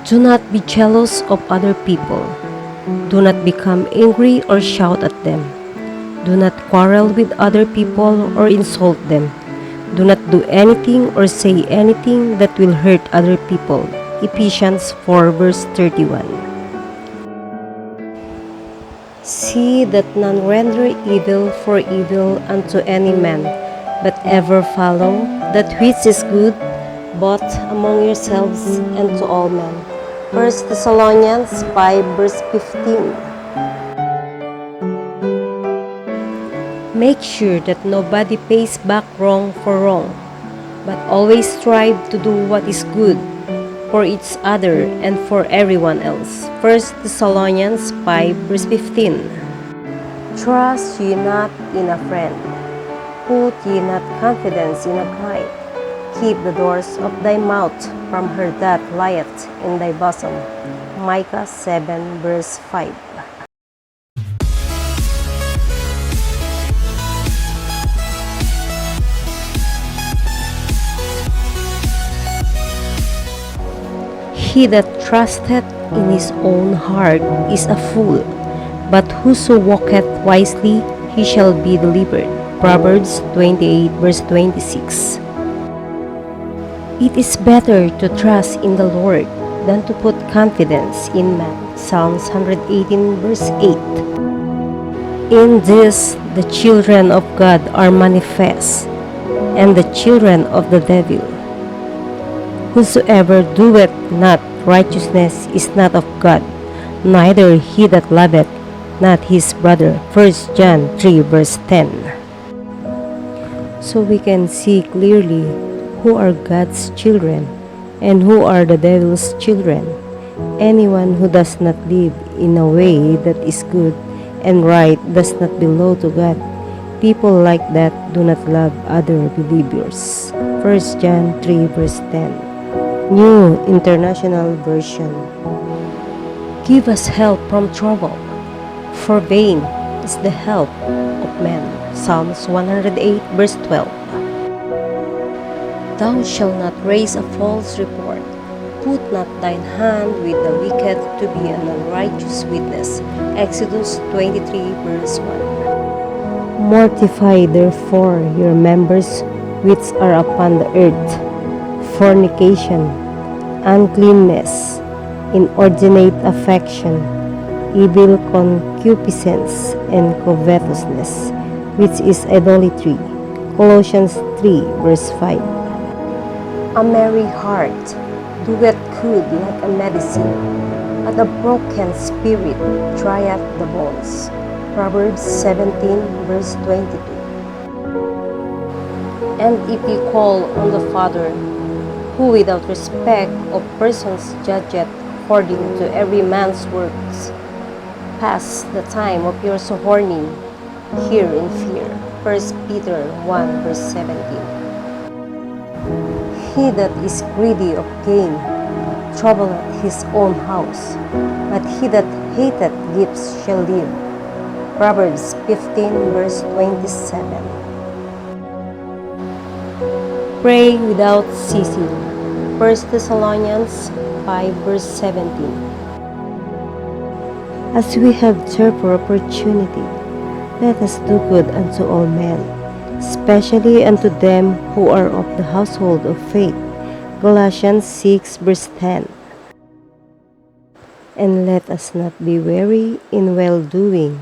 Do not be jealous of other people. Do not become angry or shout at them. Do not quarrel with other people or insult them. Do not do anything or say anything that will hurt other people. Ephesians 4 verse 31. See that none render evil for evil unto any man, but ever follow that which is good, both among yourselves and to all men. 1 Thessalonians 5 verse 15. Make sure that nobody pays back wrong for wrong, but always strive to do what is good for each other and for everyone else. 1 Thessalonians 5 verse 15. Trust ye not in a friend, put ye not confidence in a client. Keep the doors of thy mouth from her that lieth in thy bosom. Micah 7 verse 5. He that trusteth in his own heart is a fool, but whoso walketh wisely, he shall be delivered. Proverbs 28 verse 26. It is better to trust in the Lord than to put confidence in man. Psalms 118 verse 8. In this the children of God are manifest, and the children of the devil. Whosoever doeth not righteousness is not of God, neither he that loveth not his brother. 1 John 3 verse 10. So we can see clearly who are God's children and who are the devil's children. Anyone who does not live in a way that is good and right does not belong to God. People like that do not love other believers. 1 John 3 verse 10. New International Version. Give us help from trouble, for vain is the help of men. Psalms 108 verse 12. Thou shalt not raise a false report. Put not thine hand with the wicked to be an unrighteous witness. Exodus 23 verse 1. Mortify therefore your members which are upon the earth: fornication, uncleanness, inordinate affection, evil concupiscence, and covetousness, which is idolatry. Colossians 3 verse 5. A merry heart doeth good like a medicine, but a broken spirit drieth the bones. Proverbs 17 verse 22. And if ye call on the Father, who without respect of persons judgeth according to every man's works, pass the time of your sojourning here in fear. 1 Peter 1 verse 17. He that is greedy of gain troubleth his own house, but he that hateth gifts shall live. Proverbs 15 verse 27. Pray without ceasing. 1 Thessalonians 5 verse 17. As we have therefore opportunity, let us do good unto all men, especially unto them who are of the household of faith. Galatians 6 verse 10. And let us not be weary in well-doing,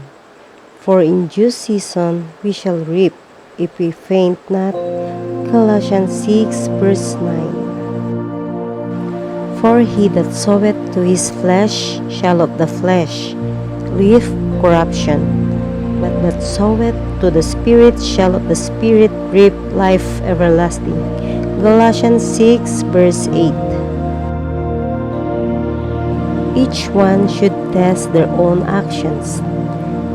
for in due season we shall reap if we faint not. Galatians 6 verse 9. For he that soweth to his flesh shall of the flesh reap corruption, but that soweth to the Spirit shall of the Spirit reap life everlasting. Galatians 6 verse 8. Each one should test their own actions.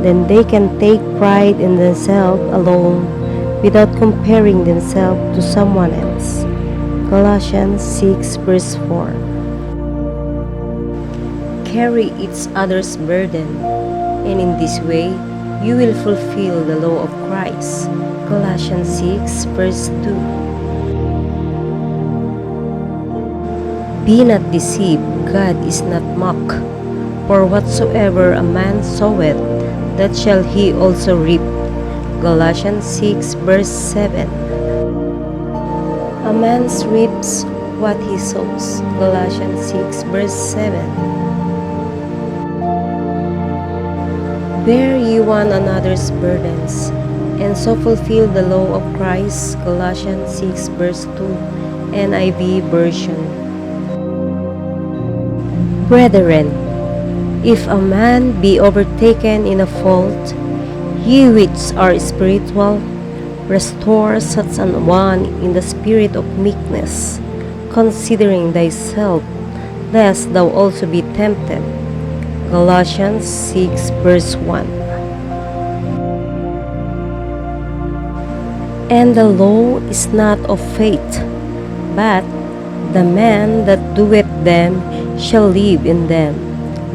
Then they can take pride in themselves alone without comparing themselves to someone else. Galatians 6 verse 4. Carry each other's burden, and in this way you will fulfill the law of Christ. Galatians 6 verse 2. Be not deceived, God is not mocked. For whatsoever a man soweth, that shall he also reap. Galatians 6 verse 7. A man reaps what he sows. Galatians 6 verse 7. Bear ye one another's burdens, and so fulfill the law of Christ. Galatians 6 verse 2, NIV version. Brethren, if a man be overtaken in a fault, ye which are spiritual, restore such an one in the spirit of meekness, considering thyself, lest thou also be tempted. Galatians 6 verse 1. And the law is not of faith, but the man that doeth them shall live in them.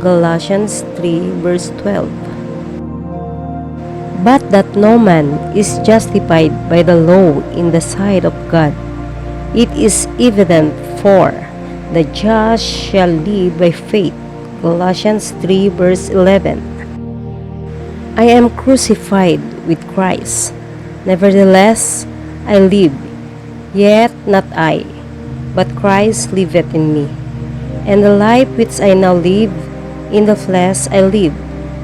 Galatians 3 verse 12. But that no man is justified by the law in the sight of God, it is evident, for the just shall live by faith. Galatians 3 verse 11. I am crucified with Christ. Nevertheless, I live, yet not I, but Christ liveth in me. And the life which I now live in the flesh I live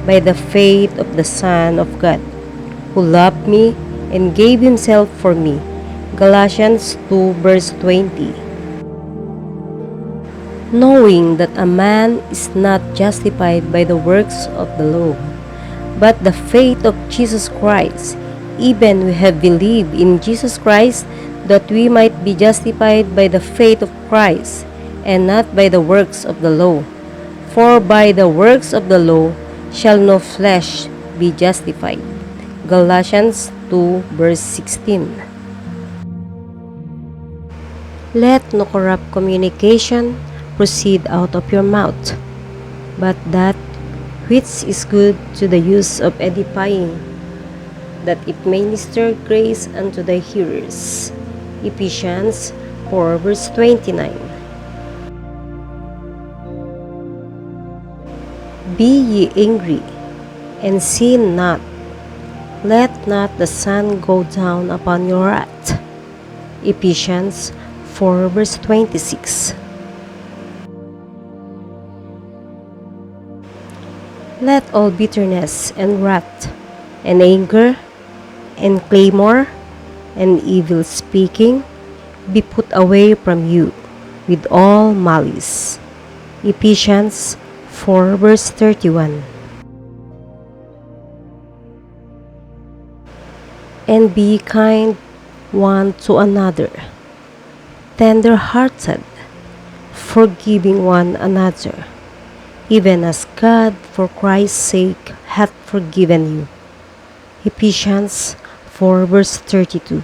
by the faith of the Son of God, who loved me and gave himself for me. Galatians 2 verse 20. Knowing that a man is not justified by the works of the law, but the faith of Jesus Christ, even we have believed in Jesus Christ, that we might be justified by the faith of Christ, and not by the works of the law. For by the works of the law shall no flesh be justified. Galatians 2 verse 16. Let no corrupt communication proceed out of your mouth, but that which is good to the use of edifying, that it may minister grace unto the hearers. Ephesians 4 verse 29. Be ye angry, and sin not. Let not the sun go down upon your wrath. Ephesians 4 verse 26. Let all bitterness and wrath and anger and clamor and evil speaking be put away from you with all malice. Ephesians 4 verse 31. And be kind one to another, tender-hearted, forgiving one another, even as God for Christ's sake hath forgiven you. Ephesians 4 verse 32.